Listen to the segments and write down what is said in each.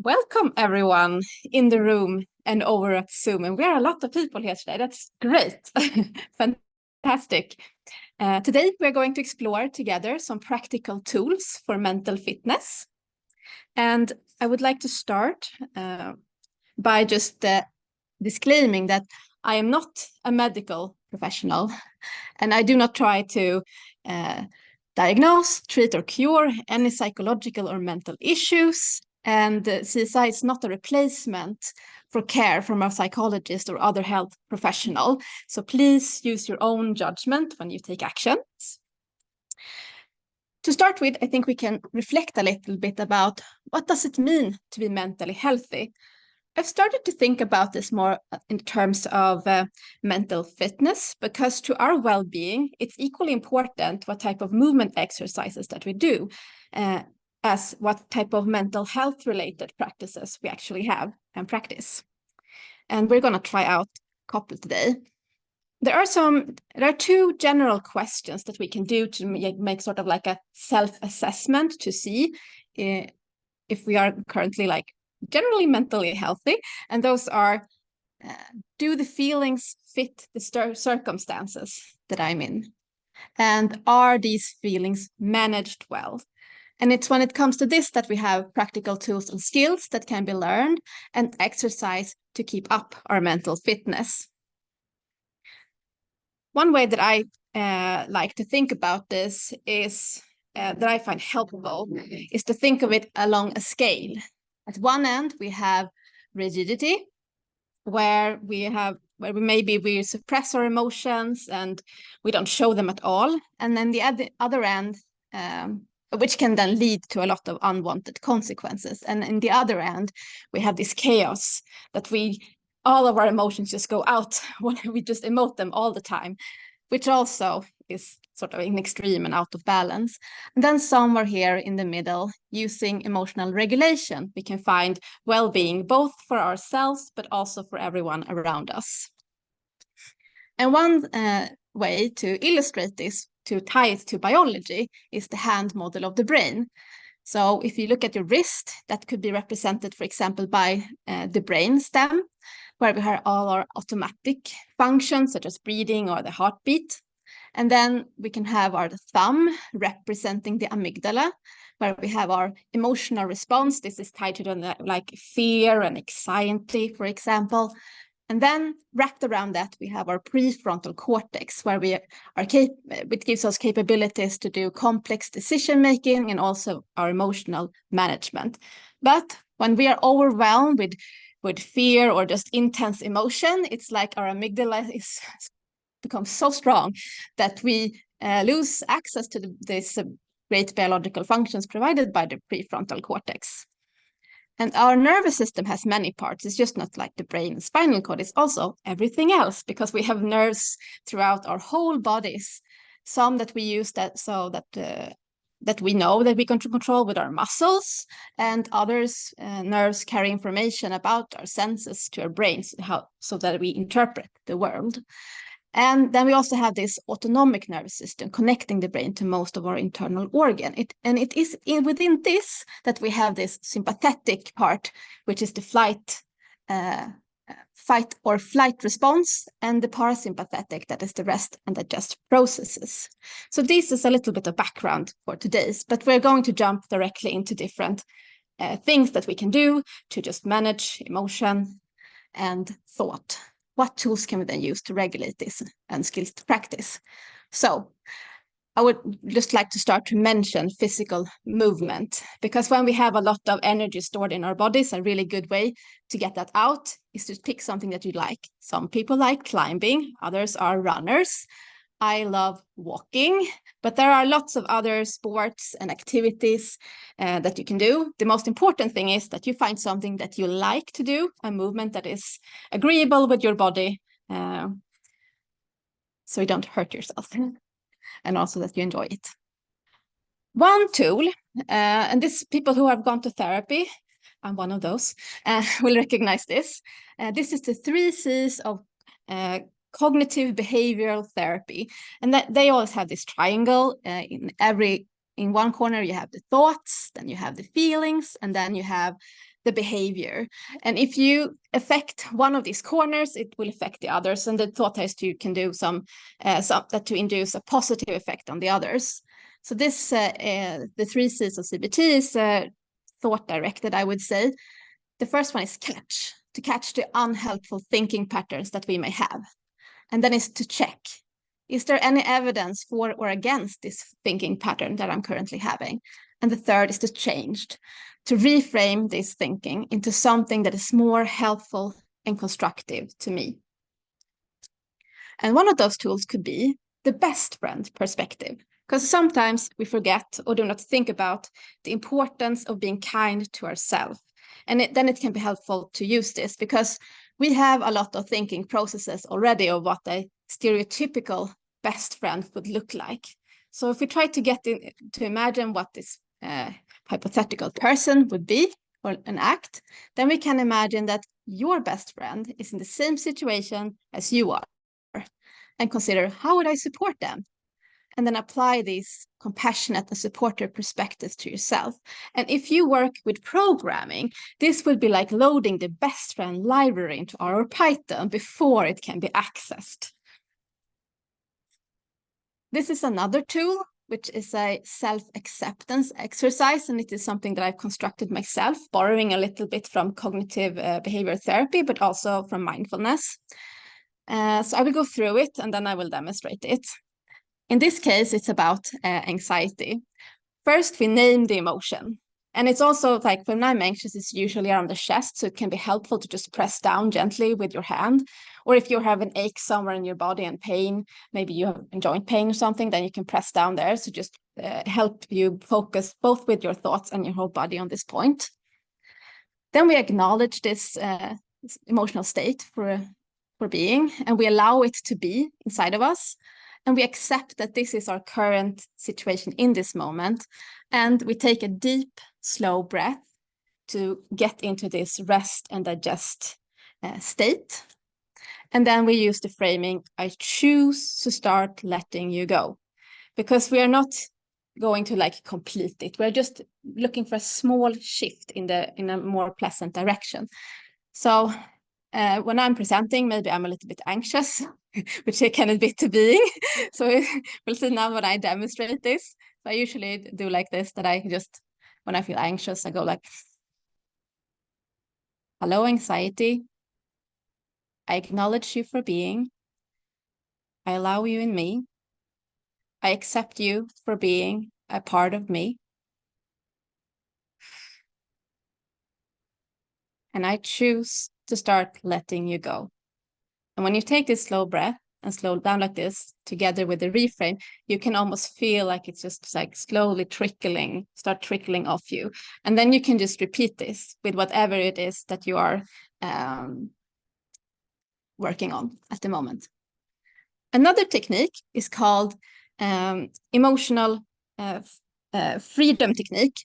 Welcome everyone in the room and over at Zoom. And we are a lot of people here today. That's great. Fantastic. Today we're going to explore together some practical tools for mental fitness. And I would like to start by just disclaiming that I am not a medical professional and I do not try to diagnose, treat, or cure any psychological or mental issues. And CSI is not a replacement for care from a psychologist or other health professional. So please use your own judgment when you take actions. To start with, I think we can reflect a little bit about what does it mean to be mentally healthy? I've started to think about this more in terms of mental fitness, because to our well-being, it's equally important what type of movement exercises that we do, as what type of mental health related practices we actually have and practice. And we're going to try out a couple today. There are two general questions that we can do to make sort of like a self-assessment to see if we are currently generally mentally healthy. And those are, do the feelings fit the circumstances that I'm in? And are these feelings managed well? And it's when it comes to this that we have practical tools and skills that can be learned and exercise to keep up our mental fitness. One way that I like to think about this is that I find helpful is to think of it along a scale. At one end, we have rigidity, where we maybe we suppress our emotions and we don't show them at all. And then the other end, which can then lead to a lot of unwanted consequences. And in the other end, we have this chaos that all of our emotions just go out when we just emote them all the time, which also is sort of in extreme and out of balance. And then somewhere here in the middle, using emotional regulation, we can find well-being both for ourselves, but also for everyone around us. And one way to illustrate this, to tie it to biology, is the hand model of the brain. So if you look at your wrist, that could be represented, for example, by the brain stem, where we have all our automatic functions, such as breathing or the heartbeat. And then we can have our thumb representing the amygdala, where we have our emotional response. This is tied to like fear and anxiety, for example. And then wrapped around that, we have our prefrontal cortex, where it gives us capabilities to do complex decision-making and also our emotional management. But when we are overwhelmed with fear or just intense emotion, it's like our amygdala becomes so strong that we lose access to these great biological functions provided by the prefrontal cortex. And our nervous system has many parts. It's just not like the brain and spinal cord. It's also everything else, because we have nerves throughout our whole bodies. Some that we use that we know that we can control with our muscles, and others nerves carry information about our senses to our brains, so that we interpret the world. And then we also have this autonomic nervous system connecting the brain to most of our internal organ. It is within this that we have this sympathetic part, which is the fight or flight response, and the parasympathetic, that is the rest and digest processes. So this is a little bit of background for today's, but we're going to jump directly into different things that we can do to just manage emotion and thought. What tools can we then use to regulate this and skills to practice? So I would just like to start to mention physical movement, because when we have a lot of energy stored in our bodies, a really good way to get that out is to pick something that you like. Some people like climbing, others are runners. I love walking, but there are lots of other sports and activities that you can do. The most important thing is that you find something that you like to do, a movement that is agreeable with your body, so you don't hurt yourself, and also that you enjoy it. One tool, and this people who have gone to therapy, I'm one of those, will recognize this. This is the 3 C's of cognitive behavioral therapy, and that they always have this triangle. In one corner you have the thoughts, then you have the feelings, and then you have the behavior. And if you affect one of these corners, it will affect the others. And the thought is you can do some that to induce a positive effect on the others. So this, the 3 C's of CBT is thought directed, I would say. The first one is catch, to catch the unhelpful thinking patterns that we may have. And then is to check, is there any evidence for or against this thinking pattern that I'm currently having? And the third is to change, to reframe this thinking into something that is more helpful and constructive to me. And one of those tools could be the best friend perspective, because sometimes we forget or do not think about the importance of being kind to ourselves. And then it can be helpful to use this, because we have a lot of thinking processes already of what a stereotypical best friend would look like. So if we try to get to imagine what this hypothetical person would be or an act, then we can imagine that your best friend is in the same situation as you are, and consider, how would I support them? And then apply these compassionate and supportive perspectives to yourself. And if you work with programming, this will be like loading the best friend library into R or Python before it can be accessed. This is another tool, which is a self-acceptance exercise, and it is something that I've constructed myself, borrowing a little bit from cognitive behavior therapy, but also from mindfulness. So I will go through it, and then I will demonstrate it. In this case, it's about anxiety. First, we name the emotion. And it's also like when I'm anxious, it's usually around the chest. So it can be helpful to just press down gently with your hand. Or if you have an ache somewhere in your body and pain, maybe you have joint pain or something, then you can press down there. So just help you focus both with your thoughts and your whole body on this point. Then we acknowledge this emotional state for being, and we allow it to be inside of us. And we accept that this is our current situation in this moment. And we take a deep, slow breath to get into this rest and digest state. And then we use the framing, I choose to start letting you go. Because we are not going to like complete it. We're just looking for a small shift in a more pleasant direction. So when I'm presenting, maybe I'm a little bit anxious, which I can admit to being. So we'll see now when I demonstrate this. So I usually do like this, that I just, when I feel anxious, I go like, hello, anxiety. I acknowledge you for being. I allow you in me. I accept you for being a part of me. And I choose to start letting you go. And when you take this slow breath and slow down like this, together with the reframe, you can almost feel like it's just like slowly start trickling off you. And then you can just repeat this with whatever it is that you are working on at the moment. Another technique is called emotional freedom technique,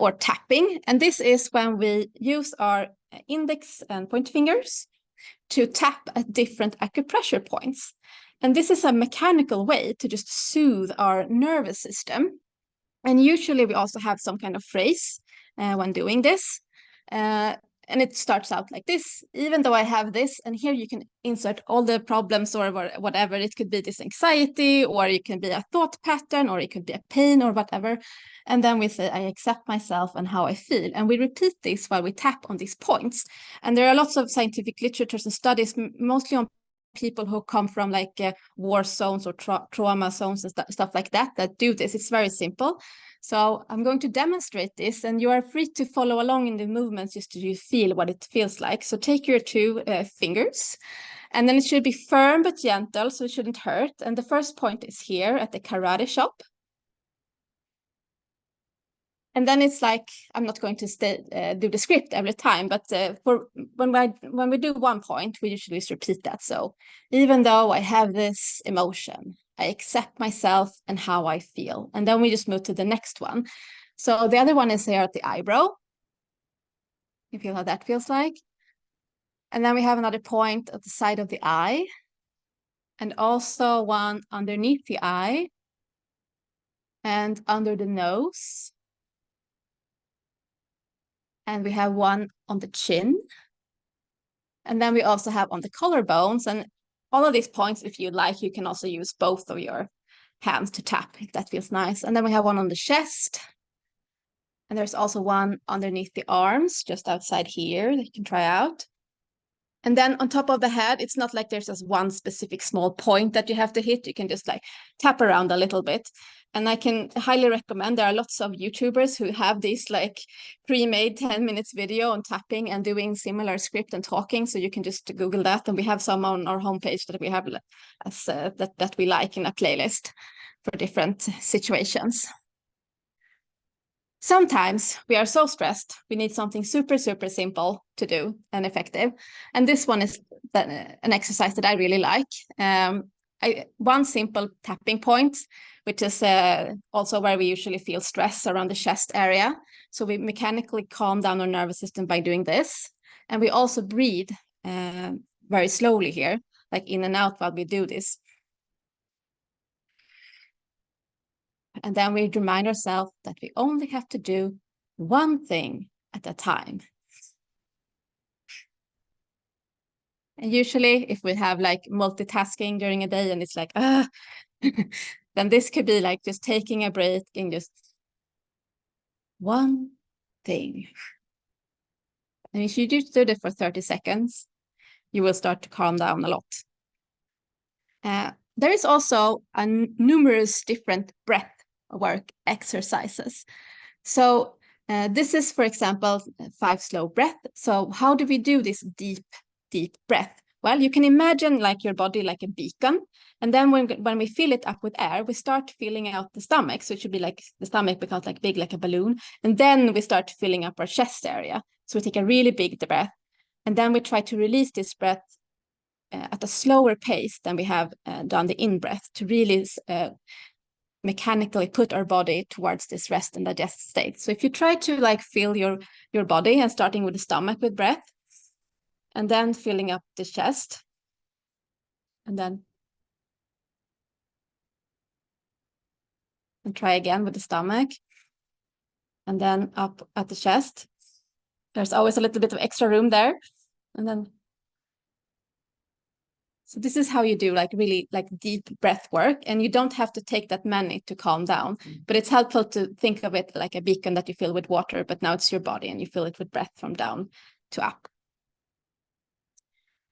or tapping. And this is when we use our index and pointer fingers to tap at different acupressure points. And this is a mechanical way to just soothe our nervous system. And usually we also have some kind of phrase when doing this. And it starts out like this, even though I have this, and here you can insert all the problems or whatever. It could be this anxiety, or it can be a thought pattern, or it could be a pain or whatever. And then we say, I accept myself and how I feel. And we repeat this while we tap on these points. And there are lots of scientific literatures and studies, mostly on people who come from like war zones or trauma zones and stuff like that do this. It's very simple. So I'm going to demonstrate this, and you are free to follow along in the movements just to feel what it feels like. So take your 2 fingers, and then it should be firm but gentle, so it shouldn't hurt. And the first point is here at the karate shop. And then it's like, I'm not going to do the script every time, but for when we do one point, we usually just repeat that. So even though I have this emotion, I accept myself and how I feel. And then we just move to the next one. So the other one is here at the eyebrow. You feel how that feels like. And then we have another point at the side of the eye, and also one underneath the eye and under the nose, and we have one on the chin. And then we also have on the collarbones. And all of these points, if you like, you can also use both of your hands to tap if that feels nice. And then we have one on the chest. And there's also one underneath the arms, just outside here, that you can try out. And then on top of the head, it's not like there's just one specific small point that you have to hit. You can just like tap around a little bit. And I can highly recommend, there are lots of YouTubers who have this like pre-made 10 minutes video on tapping and doing similar script and talking. So you can just Google that. And we have some on our homepage that we have as that we like in a playlist for different situations. Sometimes we are so stressed, we need something super, super simple to do and effective. And this one is an exercise that I really like. One simple tapping point, which is also where we usually feel stress around the chest area. So we mechanically calm down our nervous system by doing this. And we also breathe very slowly here, like in and out while we do this. And then we remind ourselves that we only have to do one thing at a time. And usually if we have like multitasking during a day and it's like, then this could be like just taking a break and just one thing. And if you just do it for 30 seconds, you will start to calm down a lot. There is also numerous different breath work exercises. So this is, for example, 5 slow breath. So how do we do this deep, deep breath? Well, you can imagine like your body like a beacon. And then when we fill it up with air, we start filling out the stomach. So it should be like the stomach becomes like big, like a balloon. And then we start filling up our chest area. So we take a really big breath. And then we try to release this breath at a slower pace than we have done the in-breath to really mechanically put our body towards this rest and digest state. So if you try to like fill your body and starting with the stomach with breath, and then filling up the chest, and try again with the stomach, and then up at the chest. There's always a little bit of extra room there, and then. So this is how you do like really like deep breath work, and you don't have to take that many to calm down, but it's helpful to think of it like a beacon that you fill with water, but now it's your body and you fill it with breath from down to up.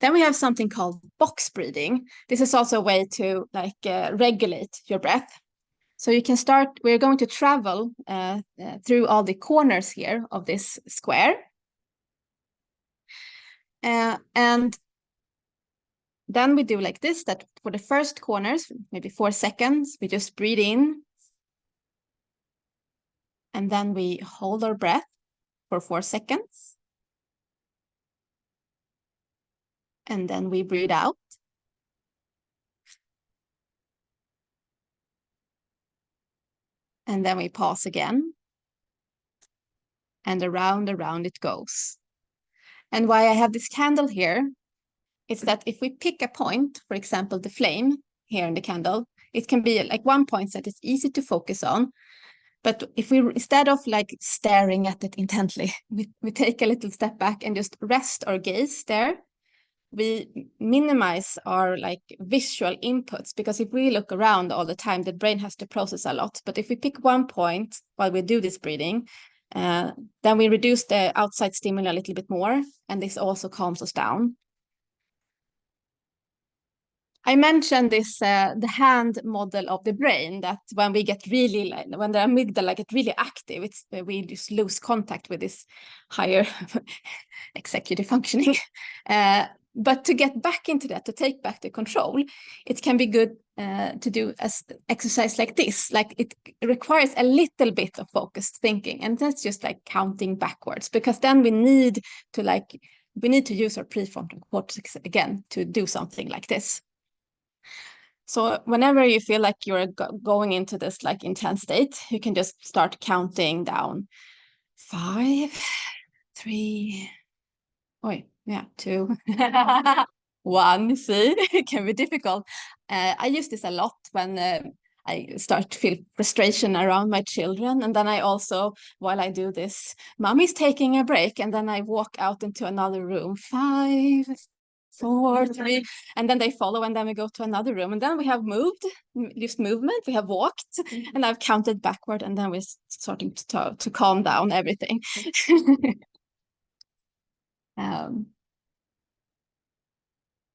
Then we have something called box breathing. This is also a way to like regulate your breath. So you can start, we're going to travel through all the corners here of this square. And then we do like this, that for the first corners, maybe 4 seconds, we just breathe in. And then we hold our breath for 4 seconds. And then we breathe out. And then we pause again. And around it goes. And why I have this candle here is that if we pick a point, for example, the flame here in the candle, it can be like one point that is easy to focus on. But if we, instead of like staring at it intently, we take a little step back and just rest our gaze there, we minimize our like visual inputs, because if we look around all the time, the brain has to process a lot. But if we pick one point while we do this breathing, then we reduce the outside stimuli a little bit more, and this also calms us down. I mentioned this, the hand model of the brain, that when we get really, when the amygdala get really active, it's we just lose contact with this higher executive functioning. But to get back into that, to take back the control, it can be good to do as exercise like this. Like it requires a little bit of focused thinking, and that's just like counting backwards, because then we need to use our prefrontal cortex again to do something like this. So whenever you feel like you're going into this like intense state, you can just start counting down 5, 3, 2, 1. See, it can be difficult. I use this a lot when I start to feel frustration around my children. And then I also, while I do this, mommy's taking a break. And then I walk out into another room, 5, 4, 3, and then they follow, and then we go to another room, and then we have used movement, we have walked, and I've counted backward, and then we're starting to calm down everything.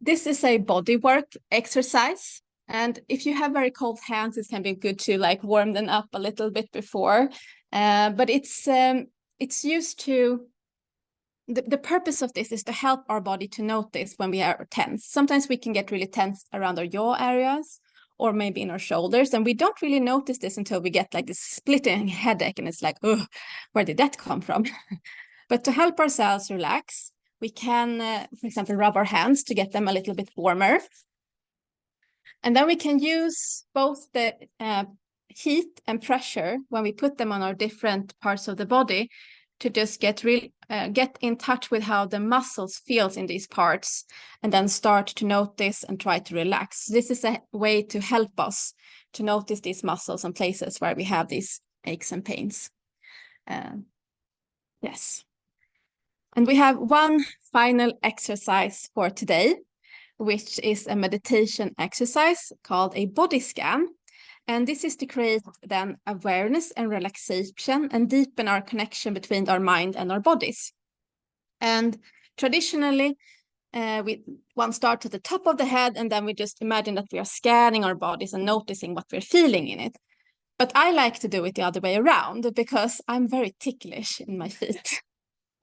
This is a body work exercise, and if you have very cold hands, it can be good to like warm them up a little bit before, but it's used to the purpose of this is to help our body to notice when we are tense. Sometimes we can get really tense around our jaw areas or maybe in our shoulders, and we don't really notice this until we get like this splitting headache, and it's like, oh, where did that come from? But to help ourselves relax, we can, for example, rub our hands to get them a little bit warmer. And then we can use both the heat and pressure when we put them on our different parts of the body to just get in touch with how the muscles feels in these parts, and then start to notice and try to relax. This is a way to help us to notice these muscles and places where we have these aches and pains. Yes. And we have one final exercise for today, which is a meditation exercise called a body scan. And this is to create then awareness and relaxation and deepen our connection between our mind and our bodies. And traditionally, one starts at the top of the head, and then we just imagine that we are scanning our bodies and noticing what we're feeling in it. But I like to do it the other way around because I'm very ticklish in my feet.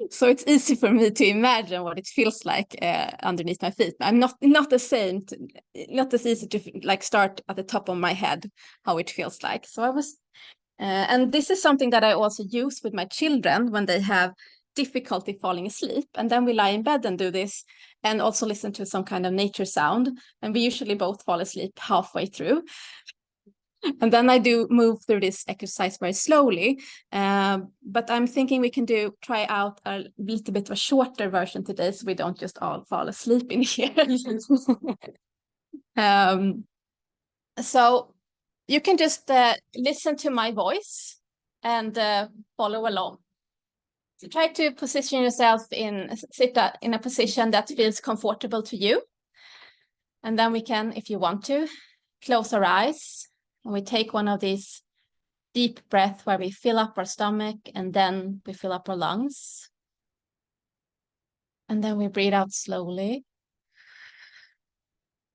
So it's easy for me to imagine what it feels like underneath my feet. I'm not as easy to like start at the top of my head how it feels like. So I was, and this is something that I also use with my children when they have difficulty falling asleep. And then we lie in bed and do this, and also listen to some kind of nature sound. And we usually both fall asleep halfway through. And then I do move through this exercise very slowly. But I'm thinking we can try out a little bit of a shorter version today, so we don't just all fall asleep in here. So you can just listen to my voice and follow along. So try to position yourself sit in a position that feels comfortable to you. And then we can, if you want to, close our eyes. And we take one of these deep breaths where we fill up our stomach, and then we fill up our lungs. And then we breathe out slowly.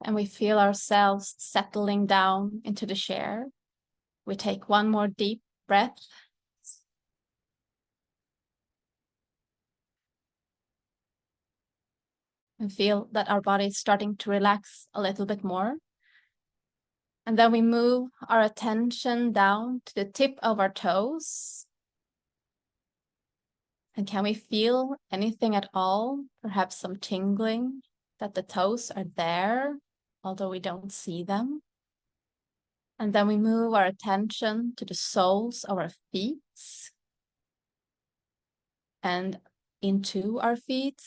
And we feel ourselves settling down into the chair. We take one more deep breath. And feel that our body is starting to relax a little bit more. And then we move our attention down to the tip of our toes. And can we feel anything at all? Perhaps some tingling, that the toes are there, although we don't see them. And then we move our attention to the soles of our feet and into our feet,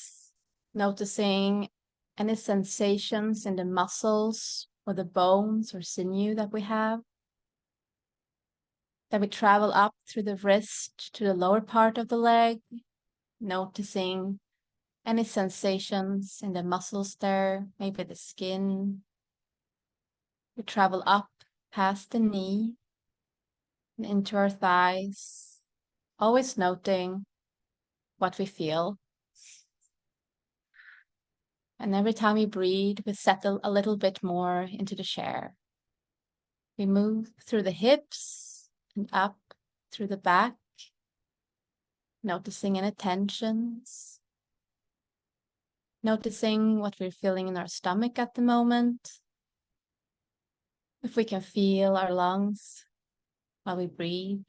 noticing any sensations in the muscles or the bones or sinew that we have. Then we travel up through the wrist to the lower part of the leg, noticing any sensations in the muscles there, maybe the skin. We travel up past the knee and into our thighs, always noting what we feel. And every time we breathe, we settle a little bit more into the chair. We move through the hips and up through the back, noticing any tensions, noticing what we're feeling in our stomach at the moment. If we can feel our lungs while we breathe.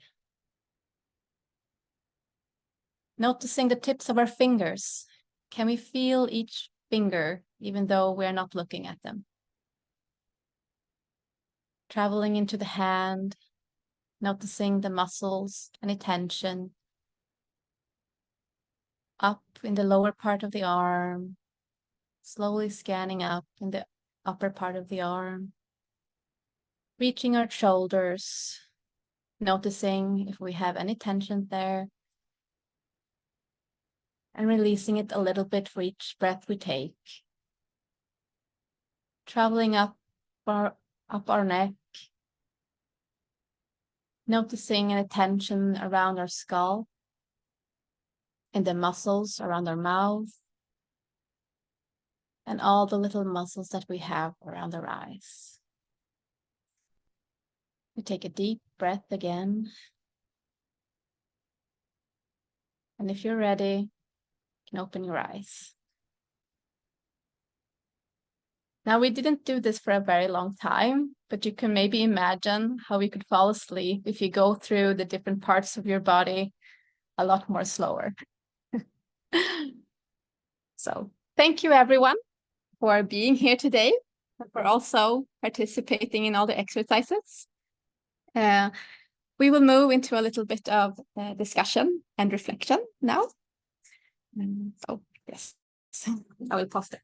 Noticing the tips of our fingers. Can we feel each finger even though we're not looking at them? Traveling into the hand, noticing the muscles, any tension. Up in the lower part of the arm, slowly scanning up in the upper part of the arm. Reaching our shoulders, noticing if we have any tension there, and releasing it a little bit for each breath we take. Traveling up our neck, noticing any tension around our skull and the muscles around our mouth and all the little muscles that we have around our eyes. We take a deep breath again. And if you're ready, you can open your eyes. Now, we didn't do this for a very long time, but you can maybe imagine how we could fall asleep if you go through the different parts of your body a lot more slower. So thank you, everyone, for being here today and for also participating in all the exercises. We will move into a little bit of discussion and reflection now. So yes, I will pause there.